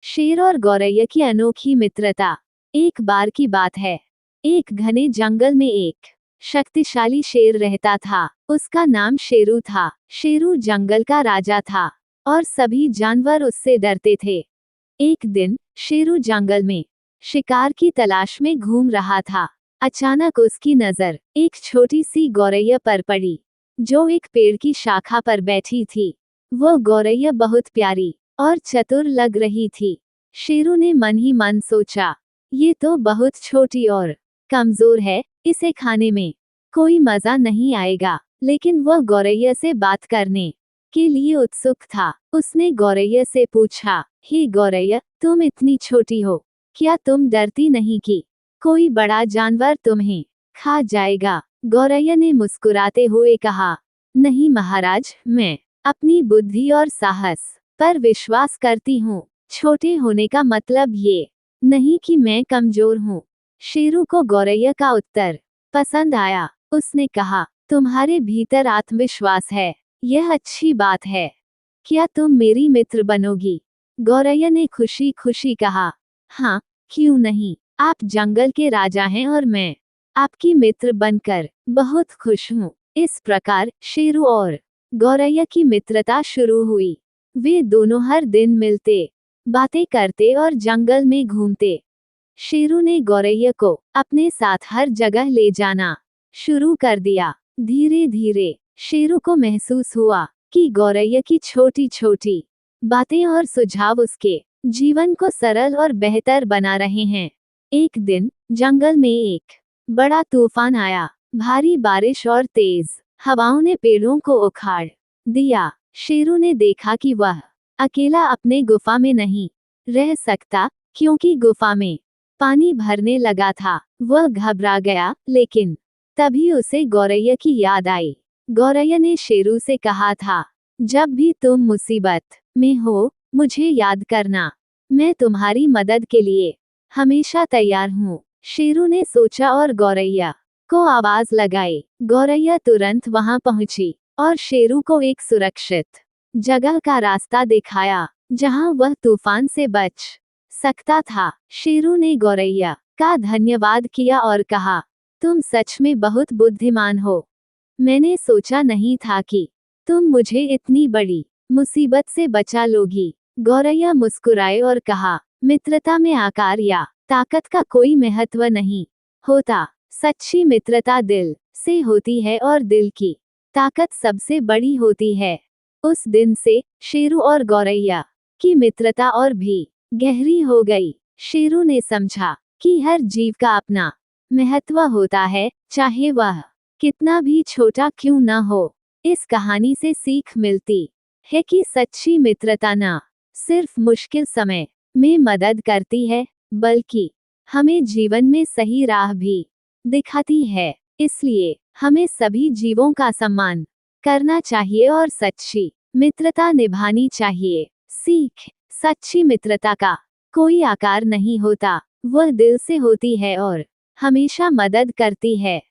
शेर और गौरैया की अनोखी मित्रता। एक बार की बात है, एक घने जंगल में एक शक्तिशाली शेर रहता था। उसका नाम शेरू था। शेरू जंगल का राजा था और सभी जानवर उससे डरते थे। एक दिन शेरू जंगल में शिकार की तलाश में घूम रहा था। अचानक उसकी नजर एक छोटी सी गौरैया पर पड़ी, जो एक पेड़ की शाखा पर बैठी थी। वो गौरैया बहुत प्यारी और चतुर लग रही थी। शेरू ने मन ही मन सोचा, ये तो बहुत छोटी और कमजोर है, इसे खाने में कोई मजा नहीं आएगा। लेकिन वह गौरैया से बात करने के लिए उत्सुक था। उसने गौरैया से पूछा, हे गौरैया, तुम इतनी छोटी हो, क्या तुम डरती नहीं कि कोई बड़ा जानवर तुम्हें खा जाएगा? गौरैया ने मुस्कुराते हुए कहा, नहीं महाराज, मैं अपनी बुद्धि और साहस पर विश्वास करती हूँ। छोटे होने का मतलब ये नहीं कि मैं कमजोर हूँ। शेरू को गौरैया का उत्तर पसंद आया। उसने कहा, तुम्हारे भीतर आत्मविश्वास है, यह अच्छी बात है। क्या तुम मेरी मित्र बनोगी? गौरैया ने खुशी खुशी कहा, हाँ, क्यों नहीं। आप जंगल के राजा हैं और मैं आपकी मित्र बनकर बहुत खुश हूँ। इस प्रकार शेरू और गौरैया की मित्रता शुरू हुई। वे दोनों हर दिन मिलते, बातें करते और जंगल में घूमते। शेरू ने गौरैया को अपने साथ हर जगह ले जाना शुरू कर दिया। धीरे धीरे शेरू को महसूस हुआ कि गौरैया की छोटी छोटी बातें और सुझाव उसके जीवन को सरल और बेहतर बना रहे हैं। एक दिन जंगल में एक बड़ा तूफान आया। भारी बारिश और तेज हवाओं ने पेड़ों को उखाड़ दिया। शेरू ने देखा कि वह अकेला अपने गुफा में नहीं रह सकता, क्योंकि गुफा में पानी भरने लगा था। वह घबरा गया, लेकिन तभी उसे गौरैया की याद आई। गौरैया ने शेरू से कहा था, जब भी तुम मुसीबत में हो, मुझे याद करना, मैं तुम्हारी मदद के लिए हमेशा तैयार हूँ। शेरू ने सोचा और गौरैया को आवाज लगाई। गौरैया तुरंत वहां पहुंची और शेरू को एक सुरक्षित जगह का रास्ता दिखाया, जहां वह तूफान से बच सकता था। शेरू ने गौरैया का धन्यवाद किया और कहा, तुम सच में बहुत बुद्धिमान हो। मैंने सोचा नहीं था कि तुम मुझे इतनी बड़ी मुसीबत से बचा लोगी। गौरैया मुस्कुराए और कहा, मित्रता में आकार या ताकत का कोई महत्व नहीं होता। सच्ची मित्रता दिल से होती है और दिल की ताकत सबसे बड़ी होती है। उस दिन से शेरू और गौरैया की मित्रता और भी गहरी हो गई। शेरू ने समझा कि हर जीव का अपना महत्व होता है, चाहे वह कितना भी छोटा क्यों न हो। इस कहानी से सीख मिलती है कि सच्ची मित्रता न सिर्फ मुश्किल समय में मदद करती है, बल्कि हमें जीवन में सही राह भी दिखाती है। इसलिए हमें सभी जीवों का सम्मान करना चाहिए और सच्ची मित्रता निभानी चाहिए। सीख, सच्ची मित्रता का कोई आकार नहीं होता, वह दिल से होती है और हमेशा मदद करती है।